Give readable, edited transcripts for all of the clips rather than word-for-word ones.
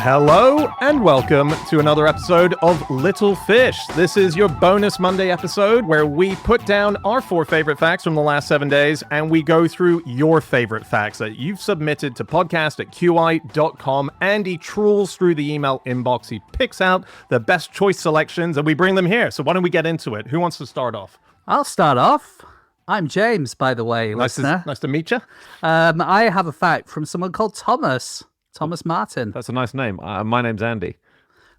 Hello and welcome to another episode of Little Fish. This is your bonus Monday episode where we put down our 4 favorite facts from the last 7 days and we go through your favorite facts that you've submitted to podcast@qi.com. Andy trawls through the email inbox. He picks out the best choice selections and we bring them here. So why don't we get into it? Who wants to start off? I'll start off. I'm James, by the way, listener. Nice to meet you. I have a fact from someone called Thomas Martin. That's a nice name. My name's Andy.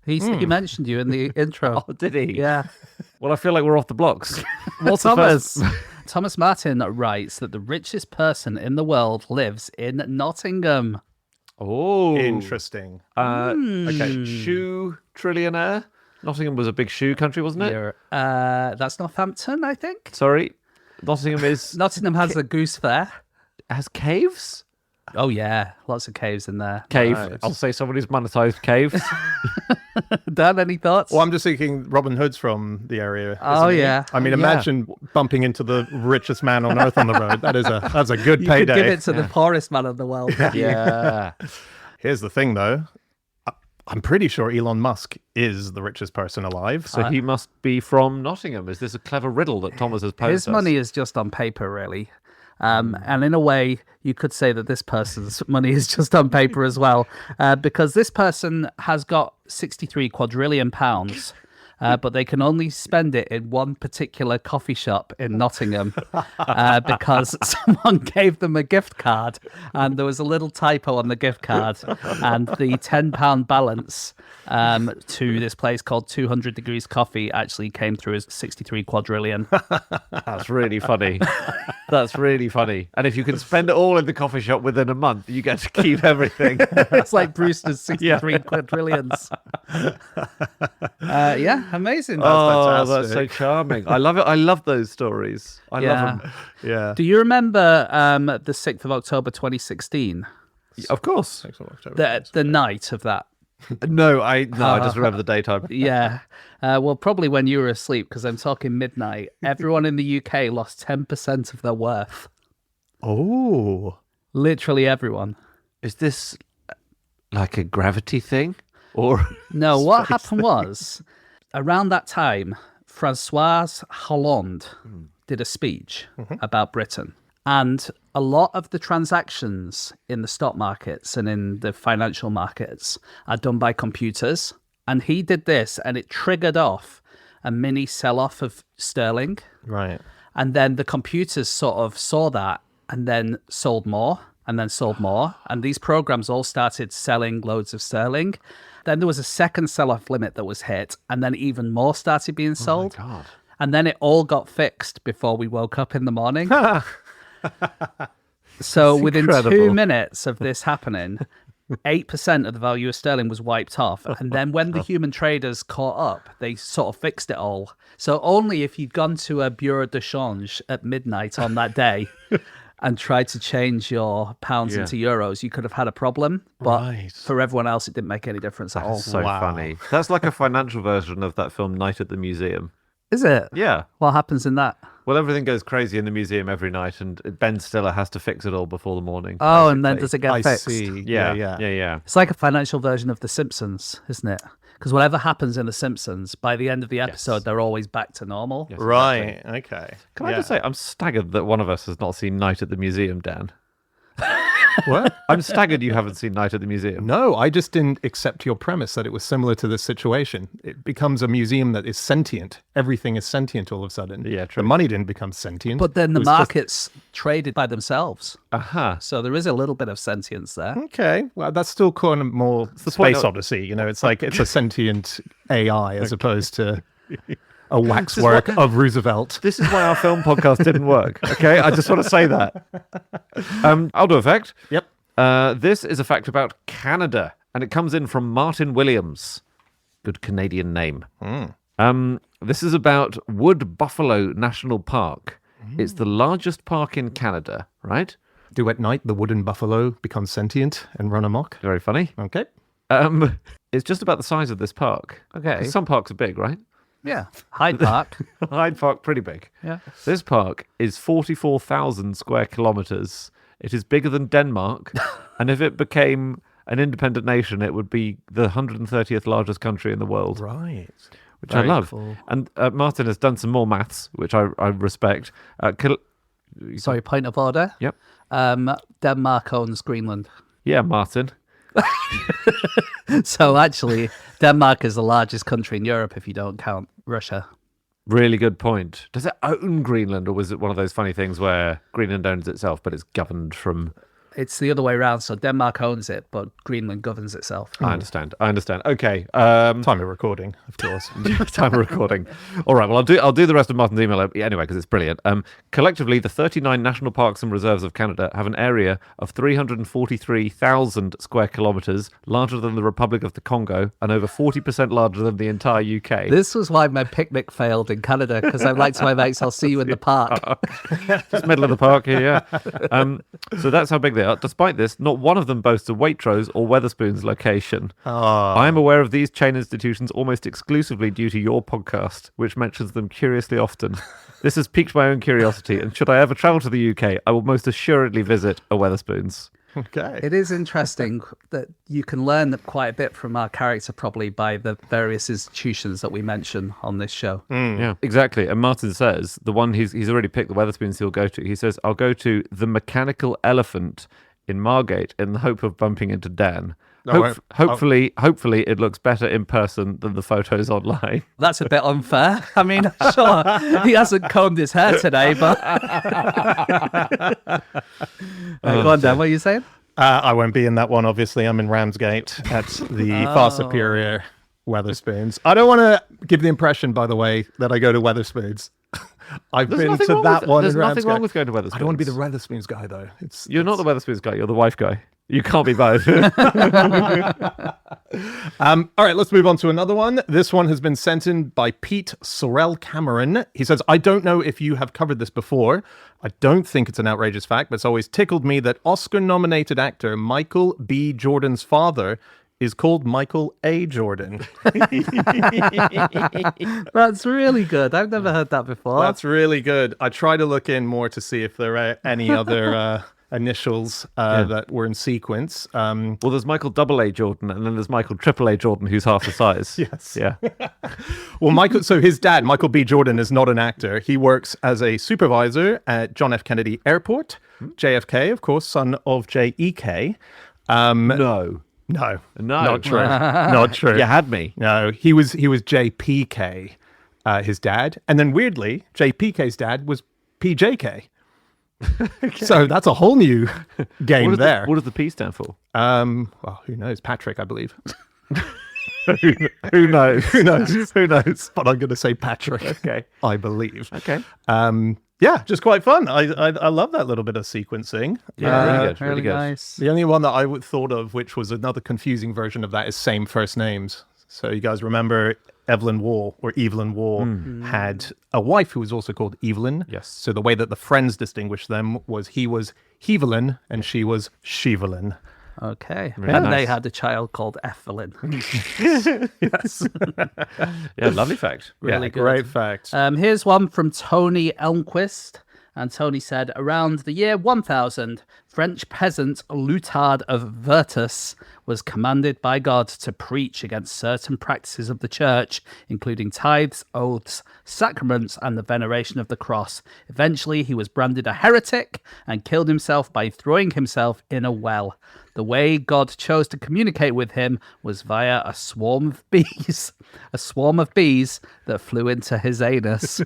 He mentioned you in the intro. Oh, did he? Yeah. Well, I feel like we're off the blocks. Well, Thomas Martin writes that the richest person in the world lives in Nottingham. Oh. Interesting. Okay. Shoe trillionaire? Nottingham was a big shoe country, wasn't it? That's Northampton, I think. Sorry. Nottingham has a goose fair. has caves? Oh, yeah. Lots of caves in there. Cave. Right. I'll say someone who's monetized caves. Dan, any thoughts? Well, I'm just thinking Robin Hood's from the area. Oh, isn't he? yeah. I mean, imagine bumping into the richest man on earth on the road. That's a good you payday. could give it to the poorest man in the world. Yeah. Here's the thing, though. I'm pretty sure Elon Musk is the richest person alive. So he must be from Nottingham. Is this a clever riddle that Thomas has posed His money is just on paper, really. And in a way, you could say that this person's money is just on paper as well, because this person has got 63 quadrillion pounds, but they can only spend it in one particular coffee shop in Nottingham because someone gave them a gift card and there was a little typo on the gift card and the £10 balance to this place called 200 Degrees Coffee actually came through as 63 quadrillion. That's really funny. That's really funny. And if you can spend it all in the coffee shop within a month, you get to keep everything. It's like Brewster's 63 quadrillions. Yeah, amazing. That's so charming. I love it. I love those stories. I love them. Yeah. Do you remember the 6th of October 2016? Of course. The night of that? No, I just remember the daytime. Yeah. Well, probably when you were asleep, because I'm talking midnight. Everyone in the UK lost 10% of their worth. Oh. Literally everyone. Is this like a gravity thing? Or no, what happened was, around that time, Françoise Hollande did a speech about Britain. And a lot of the transactions in the stock markets and in the financial markets are done by computers. And he did this, and it triggered off a mini sell-off of sterling. Right. And then the computers sort of saw that and then sold more and then sold more. And these programs all started selling loads of sterling. Then there was a second sell-off limit that was hit, and then even more started being sold. Oh my God. And then it all got fixed before we woke up in the morning. So That's within incredible. 2 minutes of this happening, 8% of the value of sterling was wiped off. And then when the human traders caught up, they sort of fixed it all. So only if you'd gone to a bureau de change at midnight on that day and tried to change your pounds into euros, you could have had a problem. But for everyone else, it didn't make any difference at all. That's so funny. That's like a financial version of that film Night at the Museum. Is it? Yeah. What happens in that? Well, everything goes crazy in the museum every night, and Ben Stiller has to fix it all before the morning. Oh, and then does it get I fixed? see. Yeah. It's like a financial version of The Simpsons, isn't it? Because whatever happens in The Simpsons, by the end of the episode, they're always back to normal. Yes, Right. exactly. Okay. Can I just say, I'm staggered that one of us has not seen Night at the Museum, Dan. What? I'm staggered you haven't seen Night at the Museum. No, I just didn't accept your premise that it was similar to this situation. It becomes a museum that is sentient. Everything is sentient all of a sudden. Yeah, true. The money didn't become sentient. But then the It was just- markets traded by themselves. Aha. So there is a little bit of sentience there. Okay, well, that's still kind of more the point Space of- Odyssey. You know, it's like it's a sentient AI as opposed to a waxwork of Roosevelt. This is why our film podcast didn't work, okay? I just want to say that. I'll do a fact. Yep. This is a fact about Canada, and it comes in from Martin Williams. Good Canadian name. This is about Wood Buffalo National Park. It's the largest park in Canada, right? Do at night the wooden buffalo become sentient and run amok? Very funny. Okay. It's just about the size of this park. Okay. 'Cause some parks are big, right? Yeah. Hyde Park. Hyde Park, pretty big. Yeah. This park is 44,000 square kilometres. It is bigger than Denmark. And if it became an independent nation, it would be the 130th largest country in the world. Right. Which Very I love. cool. And Martin has done some more maths, which I respect. Sorry, point of order. Yep. Denmark owns Greenland. Yeah, Martin. So actually, Denmark is the largest country in Europe if you don't count Russia. Really good point. Does it own Greenland, or was it one of those funny things where Greenland owns itself, but it's governed from... It's the other way around. So Denmark owns it, but Greenland governs itself. I understand. Okay. Time of recording, of course. Time of recording. All right. Well, I'll do the rest of Martin's email anyway because it's brilliant. Collectively, the 39 national parks and reserves of Canada have an area of 343,000 square kilometres, larger than the Republic of the Congo, and over 40% larger than the entire UK. This was why my picnic failed in Canada, because I'm like to my mates, I'll see you in the park. Just middle of the park here, yeah. So that's how big they are. Despite this, not one of them boasts a Waitrose or Wetherspoons location. I am aware of these chain institutions almost exclusively due to your podcast, which mentions them curiously often. This has piqued my own curiosity, and should I ever travel to the UK, I will most assuredly visit a Wetherspoons. Okay. It is interesting that you can learn quite a bit from our character probably by the various institutions that we mention on this show. Yeah, exactly. And Martin says, the one he's already picked the Wetherspoons he'll go to. He says, I'll go to the Mechanical Elephant in Margate in the hope of bumping into Dan. Hopefully it looks better in person than the photos online. That's a bit unfair. I mean, sure, he hasn't combed his hair today, but... Go on, Dan, what are you saying? I won't be in that one, obviously. I'm in Ramsgate at the far superior Wetherspoons. I don't want to give the impression, by the way, that I go to Wetherspoons. I've been to that one. There's nothing wrong with going to Wetherspoons. I don't want to be the Wetherspoons guy, though. You're not the Wetherspoons guy. You're the wife guy. You can't be both. All right, let's move on to another one. This one has been sent in by Pete Sorrell Cameron. He says, I don't know if you have covered this before. I don't think it's an outrageous fact, but it's always tickled me that Oscar-nominated actor Michael B. Jordan's father is called Michael A. Jordan. That's really good. I've never heard that before. That's really good. I try to look in more to see if there are any other initials that were in sequence. Well, there's Michael AA Jordan, and then there's Michael AAA Jordan, who's half the size. Yes. Yeah. Well, so his dad, Michael B. Jordan, is not an actor. He works as a supervisor at John F. Kennedy Airport. JFK, of course, son of J.E.K. No. No, not true. Not true. You had me. No, he was JPK, his dad, and then weirdly, JPK's dad was PJK. Okay. So that's a whole new game there. What does the P stand for? Well, who knows? Patrick, I believe. Who knows? Who knows? Who knows? But I'm going to say Patrick. Okay, I believe. Okay. Yeah, just quite fun. I love that little bit of sequencing. Yeah, really good. nice. The only one that I would thought of, which was another confusing version of that, is same first names. So you guys remember Evelyn Waugh, or Evelyn Waugh, had a wife who was also called Evelyn. Yes. So the way that the Friends distinguished them was he was Hevelyn and she was Shevelyn. Okay. Really and nice. they had a child called Evelyn. Yes. Yeah, lovely fact. Really good. Great fact. Here's one from Tony Elmquist. And Tony said, around the year 1000, French peasant Loutard of Vertus was commanded by God to preach against certain practices of the church, including tithes, oaths, sacraments, and the veneration of the cross. Eventually, he was branded a heretic and killed himself by throwing himself in a well. The way God chose to communicate with him was via a swarm of bees. A swarm of bees that flew into his anus.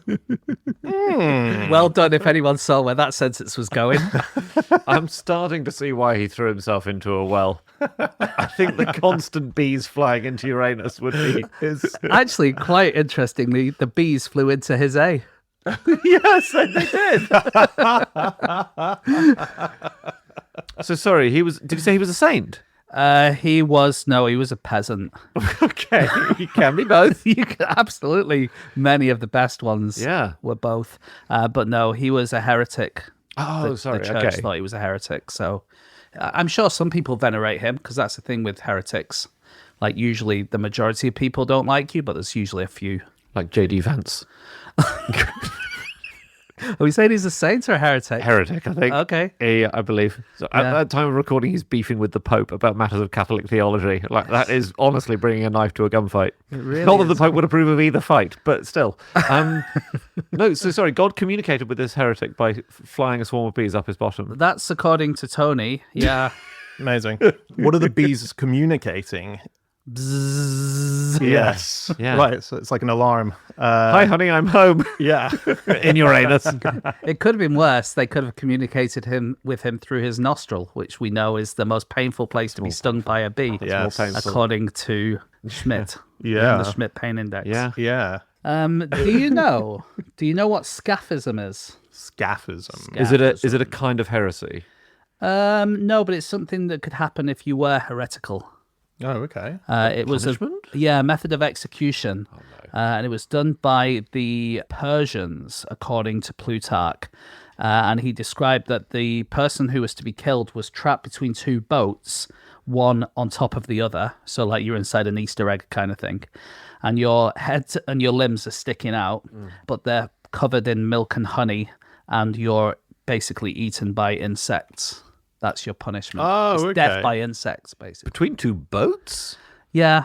Well done if anyone saw where that sentence was going. I'm starting to see why he threw himself into a well. I think the constant bees flying into Uranus would be his... Actually, quite interestingly, the bees flew into his A. Yes, they did. So sorry, did you say he was a saint? He was a peasant. Okay, he can be both. Absolutely. Many of the best ones Yeah. were both. But no, he was a heretic. Oh, sorry. The church thought he was a heretic. So I'm sure some people venerate him because that's the thing with heretics. Like usually the majority of people don't like you, but there's usually a few. Like J.D. Vance. Are we saying he's a saint or a heretic? Heretic, I think. Okay. Yeah, I believe. So at that time of recording, he's beefing with the Pope about matters of Catholic theology. Like that is honestly bringing a knife to a gunfight. Really Not that the is. Pope would approve of either fight, but still. No, so sorry. God communicated with this heretic by flying a swarm of bees up his bottom. That's according to Tony. Yeah. Amazing. What are the bees communicating? Bzzz. Yes. Yeah. Right. So it's like an alarm. Hi, honey, I'm home. Yeah. In your anus. It could have been worse. They could have communicated with him through his nostril, which we know is the most painful place to be stung by a bee, Yes. more painful. according to Schmidt. Yeah. The Schmidt Pain Index. Yeah. Yeah. Do you know what scaphism is? Scaphism. Is it a kind of heresy? No, but it's something that could happen if you were heretical. Oh, okay. It was a method of execution, and it was done by the Persians, according to Plutarch. And he described that the person who was to be killed was trapped between two boats, one on top of the other. So like you're inside an Easter egg kind of thing. And your head and your limbs are sticking out, but they're covered in milk and honey, and you're basically eaten by insects. That's your punishment. Oh, It's okay. death by insects, basically. Between two boats? Yeah.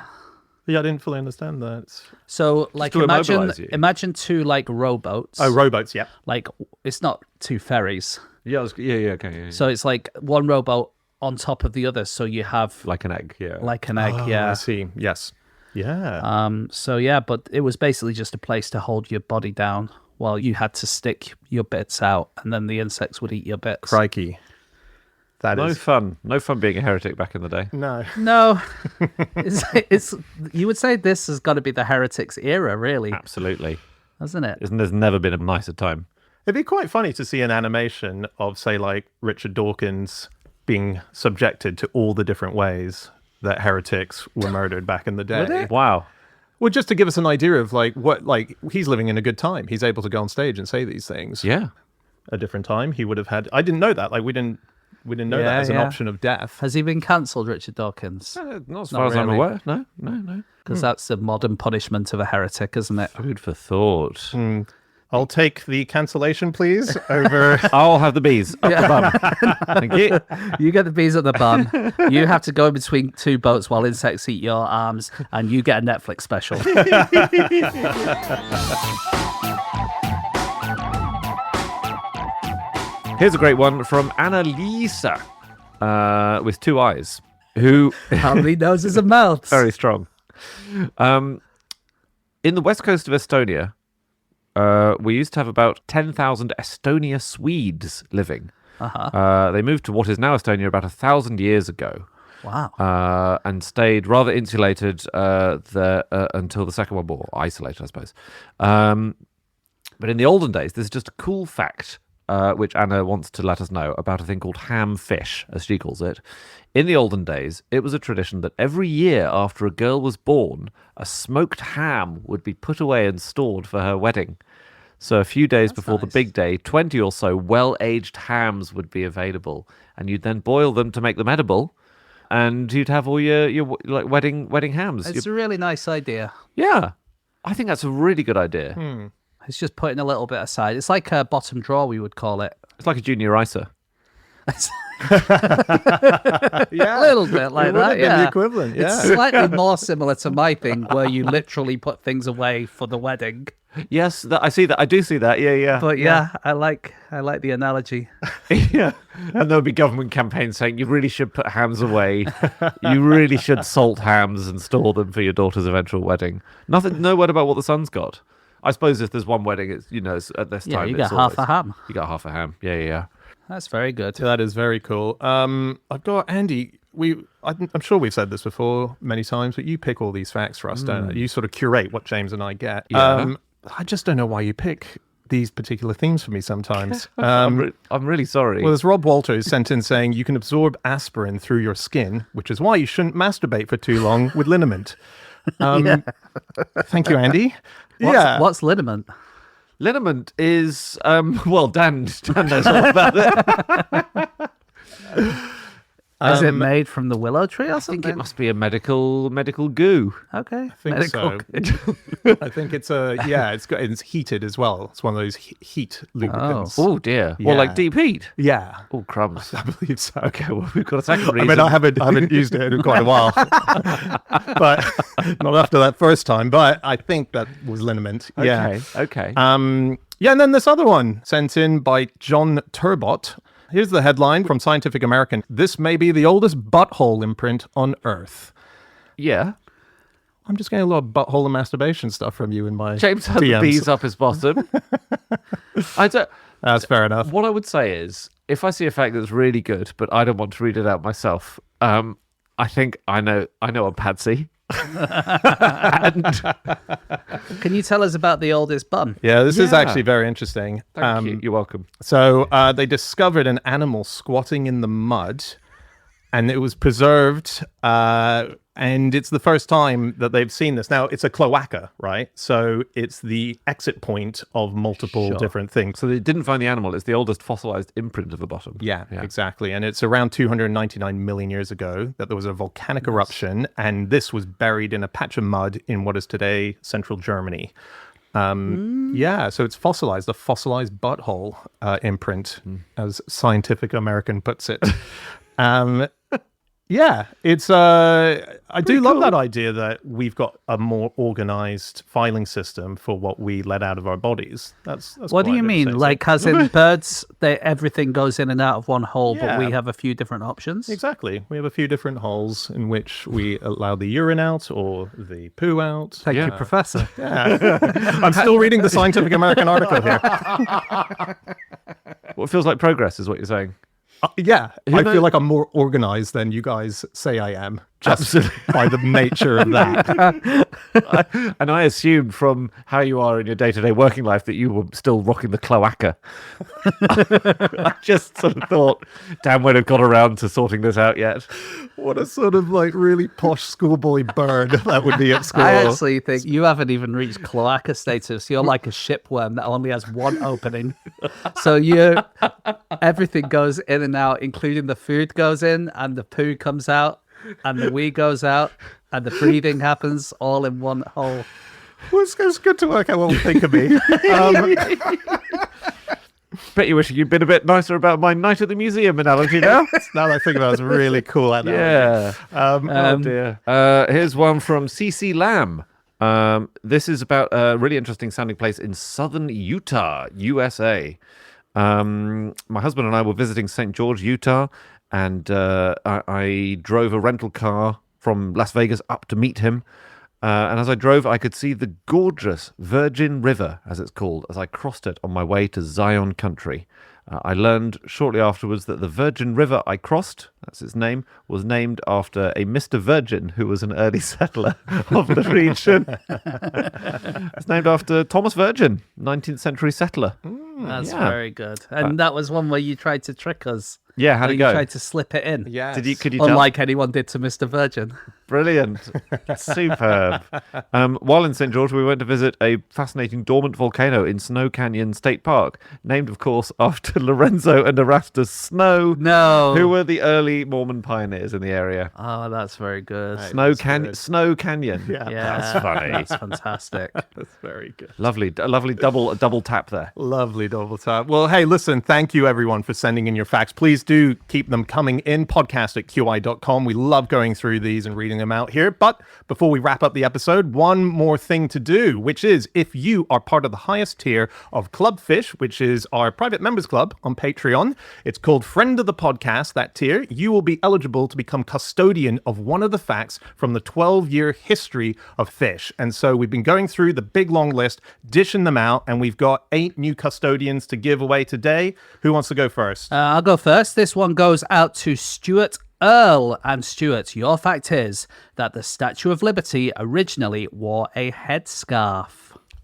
Yeah, I didn't fully understand that. So, like, to immobilize you. imagine two, like, rowboats. Oh, rowboats, yeah. Like, it's not two ferries. Yeah, okay. Yeah. So it's like one rowboat on top of the other. So you have Like an egg, yeah. like an egg, Oh, yeah. I see. Yes. Yeah. So yeah, but it was basically just a place to hold your body down while you had to stick your bits out, and then the insects would eat your bits. Crikey. That No is... fun being a heretic back in the day. No. No, it's you would say this has got to be the heretics era, really, Absolutely. hasn't it? There's never been a nicer time. It'd be quite funny to see an animation of, say, like Richard Dawkins being subjected to all the different ways that heretics were murdered back in the day. Wow. Well, just to give us an idea of he's living in a good time. He's able to go on stage and say these things. Yeah. A different time, he would have had. I didn't know that. Like we didn't know that as an option of death. Has he been cancelled, Richard Dawkins? Not as far as I'm really. aware. No. Because that's the modern punishment of a heretic, isn't it? Food for thought. I'll take the cancellation, please. Over. I'll have the bees up the bum. Thank you. You get the bees at the bum. You have to go in between two boats while insects eat your arms, and you get a Netflix special. Here's a great one from Annalisa with two eyes, who How many noses and mouths? very strong. In the west coast of Estonia, we used to have about 10,000 Estonia Swedes living. They moved to what is now Estonia about 1,000 years ago. Wow. And stayed rather insulated there until the Second World War, isolated, I suppose. But in the olden days, there's just a cool fact which Anna wants to let us know about a thing called ham fish, as she calls it. In the olden days, it was a tradition that every year after a girl was born, a smoked ham would be put away and stored for her wedding. So a few days before the big day, 20 or so well-aged hams would be available, and you'd then boil them to make them edible, and you'd have all your like wedding hams. It's a really nice idea. Yeah, I think that's a really good idea. It's just putting a little bit aside. It's like a bottom drawer, we would call it. It's like a junior icer. Yeah. A little bit like It would that, have been yeah. the equivalent. Yeah. It's slightly more similar to my thing, where you literally put things away for the wedding. Yes, I see that. I do see that. Yeah. But yeah, I like the analogy. Yeah. And there'll be government campaigns saying you really should put hams away. You really should salt hams and store them for your daughter's eventual wedding. No word about what the son's got. I suppose if there's one wedding, it's at this Yeah, time. you it's get half a always- ham. You got half a ham. Yeah. That's very good. That is very cool. I've got Andy. I'm sure we've said this before many times, but you pick all these facts for us, don't you? You sort of curate what James and I get. Yeah. I just don't know why you pick these particular themes for me sometimes. I'm really sorry. Well, there's Rob Walters sent in saying you can absorb aspirin through your skin, which is why you shouldn't masturbate for too long with liniment. Thank you, Andy. What's liniment? Liniment is Dan knows all about it. Is it made from the willow tree or I something? think it must be a medical goo. Okay. I think so. I think it's heated as well. It's one of those heat lubricants. Oh dear. Yeah. Well, like deep heat. Yeah. Oh crumbs. I believe so. Okay, well we've got a second reason. I mean, I haven't used it in quite a while, but not after that first time. But I think that was liniment. Yeah. Okay. Yeah, and then this other one sent in by John Turbot. Here's the headline from Scientific American. This may be the oldest butthole imprint on Earth. Yeah. I'm just getting a lot of butthole and masturbation stuff from you in my James had the DMs. bees up his bottom. That's fair enough. What I would say is, if I see a fact that's really good, but I don't want to read it out myself, I think I know a patsy. And Can you tell us about the oldest bun? Yeah, this is Yeah. actually very interesting. thank you. You're welcome. So they discovered an animal squatting in the mud, and it was preserved. And it's the first time that they've seen this. Now, it's a cloaca, right? So it's the exit point of multiple different things. So they didn't find the animal. It's the oldest fossilized imprint of a bottom. Yeah, exactly. And it's around 299 million years ago that there was a volcanic eruption, and this was buried in a patch of mud in what is today central Germany. Yeah, so it's fossilized, a fossilized butthole imprint, as Scientific American puts it. Yeah, it's. I do love that idea that we've got a more organized filing system for what we let out of our bodies. That's What do quite you mean? interesting. Like, as in birds, everything goes in and out of one hole, but we Yeah. have a few different options? Exactly. We have a few different holes in which we allow the urine out or the poo out. Thank you, Professor. I'm still reading the Scientific American article here. Well, it feels like progress, is what you're saying. Yeah, I knows? feel like I'm more organized than you guys say I am, just by the nature of that. And I assumed from how you are in your day-to-day working life that you were still rocking the cloaca. I just sort of thought, Dan won't have got around to sorting this out yet. What a sort of like really posh schoolboy bird that would be at school. I actually think you haven't even reached cloaca status. You're like a shipworm that only has one opening. So everything goes in and out, including the food goes in and the poo comes out and the wee goes out and the breathing happens all in one hole. Well, it's good to work out what we think of me. Bet you wish you'd been a bit nicer about my night at the museum analogy now. Now that I think about it, it's really cool. Yeah. Oh dear. Here's one from CC Lamb. This is about a really interesting sounding place in southern Utah, USA. My husband and I were visiting St. George, Utah, and I drove a rental car from Las Vegas up to meet him. And as I drove, I could see the gorgeous Virgin River, as it's called, as I crossed it on my way to Zion Country. I learned shortly afterwards that the Virgin River I crossed, that's its name, was named after a Mr. Virgin who was an early settler of the region. It's named after Thomas Virgin, 19th century settler. That's very good. And that was one where you tried to trick us. Yeah, how'd it go? You tried to slip it in. Yeah. Could you tell? Unlike anyone did to Mr. Virgin. Brilliant. Superb. While in St. George, we went to visit a fascinating dormant volcano in Snow Canyon State Park, named, of course, after Lorenzo and Erastus Snow, who were the early Mormon pioneers in the area. Oh, that's very good. Snow Canyon. Yeah. That's funny. That's fantastic. That's very good. Lovely double tap there. Lovely double tap. Well, hey, listen, thank you everyone for sending in your facts. Please do keep them coming in, podcast@qi.com. We love going through these and reading them out here. But before we wrap up the episode, one more thing to do, which is if you are part of the highest tier of Clubfish, which is our private members club on Patreon, it's called Friend of the Podcast, that tier, you will be eligible to become custodian of one of the facts from the 12-year history of fish. And so we've been going through the big long list, dishing them out, and we've got 8 new custodians to give away today. Who wants to go first? I'll go first. This one goes out to Stuart Earl. And Stuart, your fact is that the Statue of Liberty originally wore a headscarf.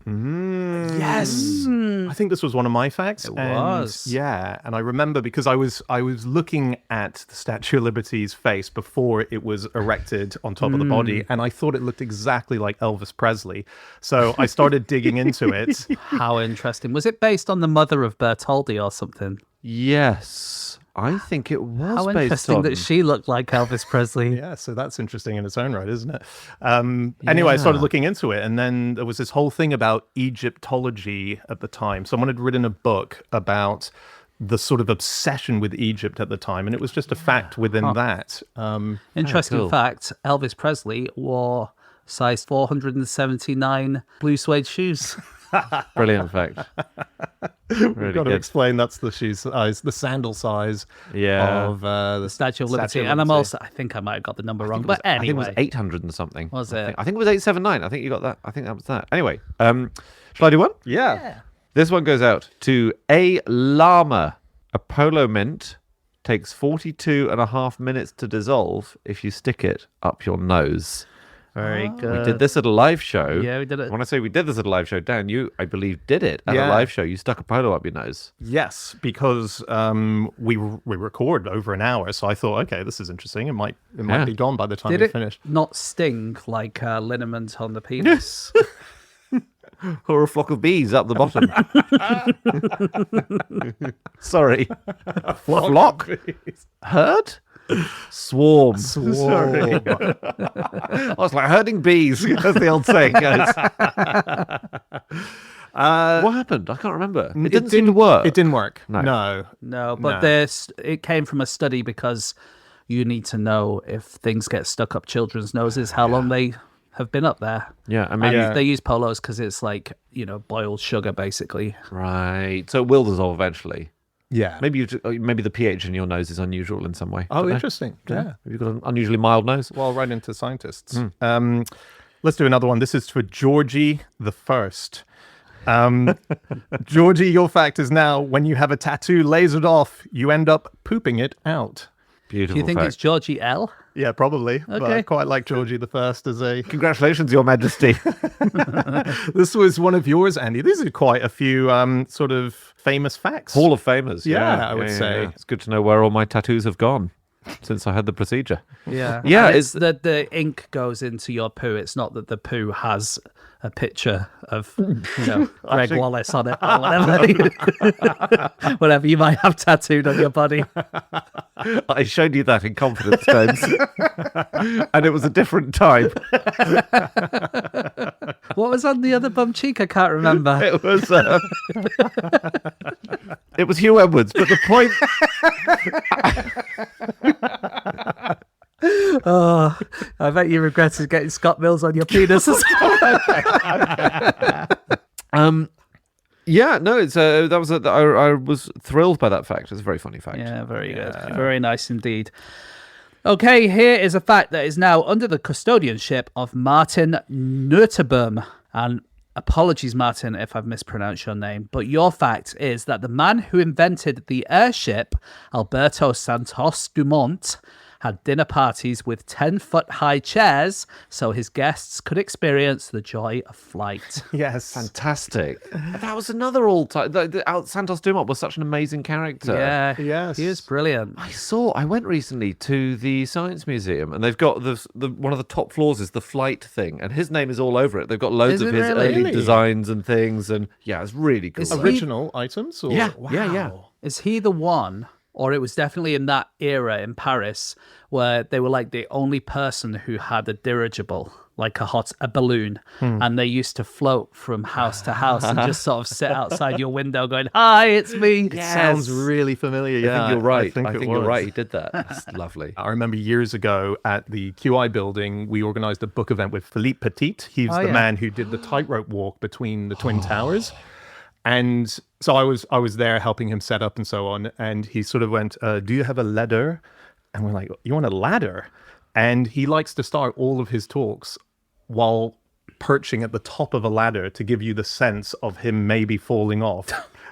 Yes. I think this was one of my facts. It was. Yeah, and I remember because I was looking at the Statue of Liberty's face before it was erected on top of the body, and I thought it looked exactly like Elvis Presley. So I started digging into it. How interesting. Was it based on the mother of Bertoldi or something? Yes. I think it was How based interesting on... that she looked like Elvis Presley. Yeah, so that's interesting in its own right, isn't it? Anyway, I started looking into it, and then there was this whole thing about Egyptology at the time. Someone had written a book about the sort of obsession with Egypt at the time, and it was just a fact within that. Interesting cool. fact, Elvis Presley wore size 479 blue suede shoes. Brilliant fact. Really Got to good. explain that's the shoe size, the sandal size Yeah. of the Statue of Liberty. And I think I might have got the number wrong. But I think it anyway. was 800 and something. Was I it? think it was 879. I think you got that. I think that was that. Anyway, shall I do one? Yeah. This one goes out to A Llama. A polo mint takes 42 and a half minutes to dissolve if you stick it up your nose. Very good. We did this at a live show. Yeah, we did it. When I say we did this at a live show, Dan, you, I believe, did it at a Yeah. live show. You stuck a polo up your nose. Yes, because we record over an hour, so I thought, okay, this is interesting. It might Yeah. be gone by the time Did we it finish. not sting like liniment on the penis? Or a flock of bees up the bottom. Sorry. Flock? Herd? Swarm. Sorry. I was like herding bees, as the old saying goes. What happened? I can't remember. It didn't seem to work. It didn't work. No. No, but No. it came from a study because you need to know if things get stuck up children's noses, how long they have been up there. Yeah, I And mean, they use polos because it's like, boiled sugar, basically. right. So it will dissolve eventually. Yeah. Maybe maybe the pH in your nose is unusual in some way. Oh, Don't know. interesting. Yeah. Maybe you've got an unusually mild nose. Well, right into scientists. Let's do another one. This is for Georgie the First. Georgie, your fact is now when you have a tattoo lasered off, you end up pooping it out. Beautiful Do you think fact. it's Georgie L? Yeah, probably. But Okay. I quite like Georgie the First as a... Congratulations, Your Majesty. This was one of yours, Andy. These are quite a few sort of famous facts. Hall of Famers. Yeah, I would say. It's good to know where all my tattoos have gone since I had the procedure. Yeah. Yeah, And it's- it's that the ink goes into your poo. It's not that the poo has a picture of, Greg Wallace on it or whatever. Whatever you might have tattooed on your body. I showed you that in confidence, James. And it was a different time. What was on the other bum cheek? I can't remember. It was Hugh Edwards, but the point... Oh, I bet you regretted getting Scott Mills on your penis as well. Yeah, no, it's that was I was thrilled by that fact. It's a very funny fact. Yeah, very good. Very nice indeed. Okay, here is a fact that is now under the custodianship of Martin Nottingham. And apologies, Martin, if I've mispronounced your name, but your fact is that the man who invented the airship, Alberto Santos Dumont, had dinner parties with 10-foot-high chairs so his guests could experience the joy of flight. Yes. Fantastic. That was another all-time... Santos Dumont was such an amazing character. Yeah, Yes. he is brilliant. I went recently to the Science Museum, and they've got the one of the top floors is the flight thing, and his name is all over it. They've got loads Is of it his really? early designs and things, and yeah, it's really cool. Is he- Original items? Or... Yeah, Wow. yeah. Is he the one, or it was definitely in that era in Paris, where they were like the only person who had a dirigible, like a balloon, and they used to float from house to house and just sort of sit outside your window going, "Hi, it's me." It sounds really familiar. I Yeah, think you're right. I think, it you're was. right. He did that. That's lovely. I remember years ago at the QI building, we organized a book event with Philippe Petit. He's Oh, the yeah. man who did the tightrope walk between the Twin Towers. And so I was there helping him set up and so on. And he sort of went, do you have a ladder? And we're like, you want a ladder? And he likes to start all of his talks while perching at the top of a ladder to give you the sense of him maybe falling off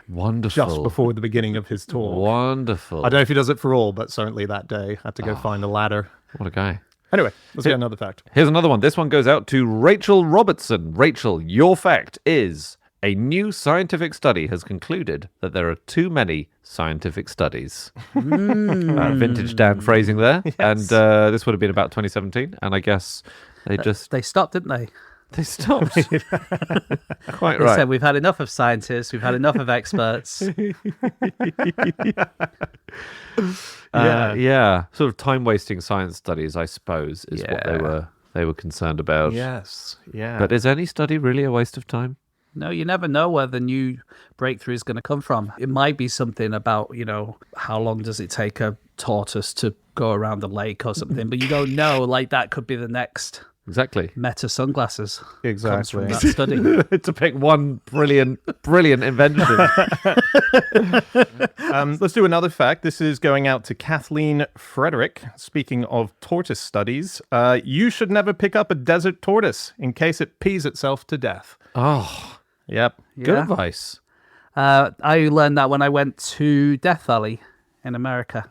Wonderful. just before the beginning of his talk. Wonderful. I don't know if he does it for all, but certainly that day had to go find a ladder. What a guy. Anyway, let's get another fact. Here's another one. This one goes out to Rachel Robertson. Rachel, your fact is a new scientific study has concluded that there are too many scientific studies. Vintage Dan phrasing there. And this would have been about 2017. And I guess they They stopped, didn't they? They stopped. Quite They right. said, we've had enough of scientists, we've had enough of experts. Yeah. Sort of time-wasting science studies, I suppose, is what Yeah. they were concerned about. Yes. Yeah. But is any study really a waste of time? No, you never know where the new breakthrough is going to come from. It might be something about, how long does it take a tortoise to go around a lake or something, but you don't know. Like, that could be the next Exactly. Meta sunglasses. Exactly. Comes from that study. To pick one brilliant invention. Let's do another fact. This is going out to Kathleen Frederick. Speaking of tortoise studies, you should never pick up a desert tortoise in case it pees itself to death. Oh, Yep. good Yeah. advice. I learned that when I went to Death Valley in America,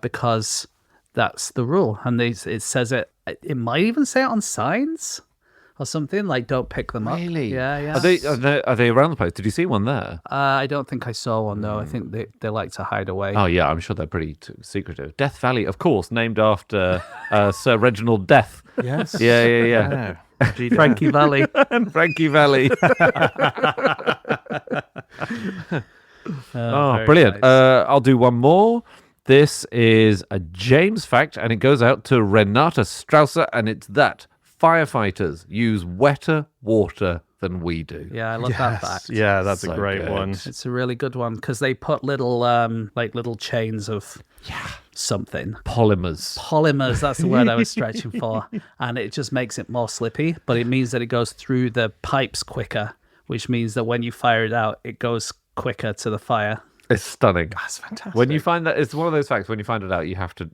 because that's the rule, and it says it. It might even say it on signs or something, like don't pick them up. Really? Yeah. Are they around the place? Did you see one there? I don't think I saw one though. I think they like to hide away. Oh yeah, I'm sure they're pretty secretive. Death Valley, of course, named after Sir Reginald Death. Yes. Yeah. Frankie Valley. And Frankie Valley. Very Brilliant. nice. I'll do one more. This is a James fact, and it goes out to Renata Strausser, and it's that firefighters use wetter water than we do. Yeah, I love that fact. Yeah, that's a So great good. one. It's a really good one because they put little little chains of something. Polymers. That's the word I was stretching for. And it just makes it more slippy, but it means that it goes through the pipes quicker, which means that when you fire it out, it goes quicker to the fire. It's stunning. That's fantastic. When you find that, it's one of those facts. When you find it out, you have to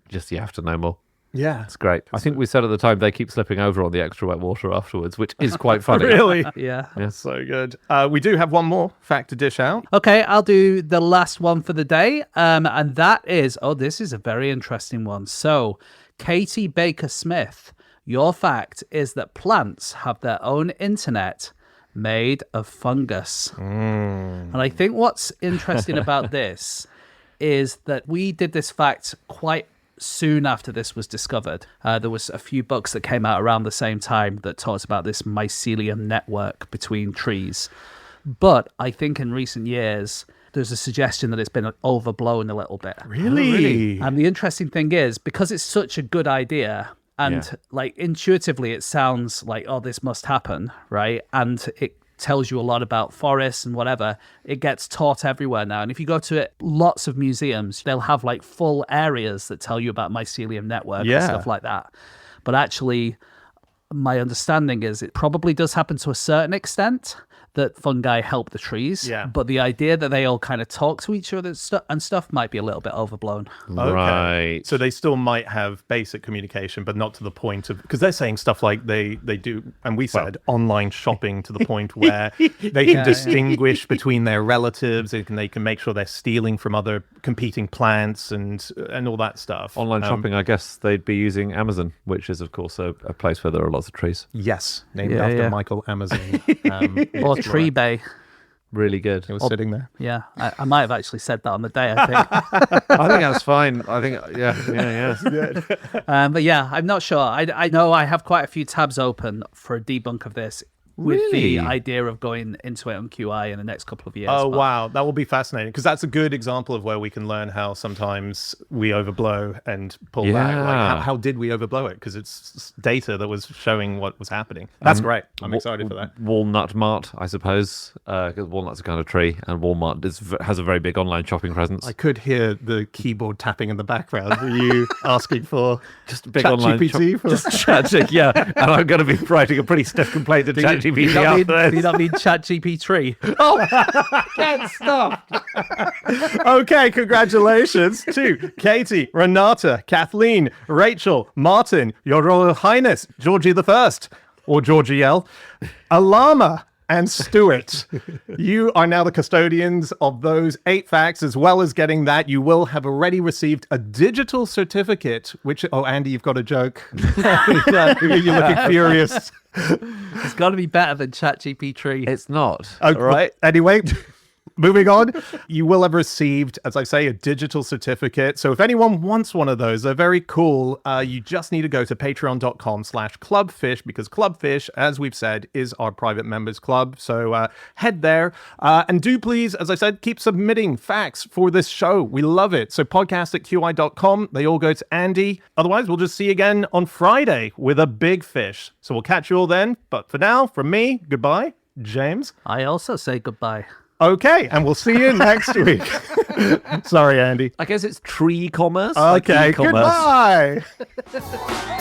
know more. Yeah. It's great. I think we said at the time they keep slipping over on the extra wet water afterwards, which is quite funny. Really? Yeah. Yes. So good. We do have one more fact to dish out. Okay, I'll do the last one for the day. And that is, this is a very interesting one. So, Katie Baker Smith, your fact is that plants have their own internet made of fungus. And I think what's interesting about this is that we did this fact quite soon after this was discovered. There was a few books that came out around the same time that talked about this mycelium network between trees. But I think in recent years, there's a suggestion that it's been overblown a little bit. Really? And the interesting thing is, because it's such a good idea, and like intuitively it sounds like, this must happen, right? And it tells you a lot about forests and whatever. It gets taught everywhere now. And if you go to lots of museums, they'll have like full areas that tell you about mycelium network and stuff like that. But actually, my understanding is it probably does happen to a certain extent, that fungi help the trees. Yeah. But the idea that they all kind of talk to each other and stuff might be a little bit overblown. Okay. Right. So they still might have basic communication, but not to the point of, because they're saying stuff like they do, and we said online shopping to the point where they can distinguish between their relatives, they can make sure they're stealing from other competing plants and all that stuff. Online shopping, I guess they'd be using Amazon, which is, of course, a place where there are lots of trees. Yes, named after Michael Amazon. Or Tree Bay. Really good. It was sitting there. Yeah, I might have actually said that on the day, I think. I think that's fine. I think, yeah. But yeah, I'm not sure. I know I have quite a few tabs open for a debunk of this with Really? the idea of going into it on QI in the next couple of years. Oh, but- wow. That will be fascinating because that's a good example of where we can learn how sometimes we overblow and pull back. Like, Yeah. how did we overblow it? Because it's data that was showing what was happening. That's great. I'm excited for that. Walnut Mart, I suppose, because walnut's a kind of tree, and Walmart has a very big online shopping presence. I could hear the keyboard tapping in the background. Were you asking for Just a big online ChatGPT? Just ChatGPT, yeah. And I'm going to be writing a pretty stiff complaint to ChatGPT Do you after not need ChatGPT? Get stopped. Okay, congratulations to Katie, Renata, Kathleen, Rachel, Martin, Your Royal Highness, Georgie the First, or Georgie L, Alama, and Stuart. You are now the custodians of those 8 facts. As well as getting that, you will have already received a digital certificate, which, Andy, you've got a joke. You're looking furious. It's got to be better than ChatGPT. It's not. Oh, all right. Anyway, Moving on, you will have received, as I say, a digital certificate. So if anyone wants one of those, they're very cool. You just need to go to patreon.com/clubfish because Clubfish, as we've said, is our private members club. So head there and do please, as I said, keep submitting facts for this show. We love it. So podcast@qi.com. They all go to Andy. Otherwise, we'll just see you again on Friday with a big fish. So we'll catch you all then. But for now, from me, goodbye. James? I also say goodbye. Okay, and we'll see you next week. Sorry, Andy. I guess it's tree commerce. Okay, like e-commerce. goodbye.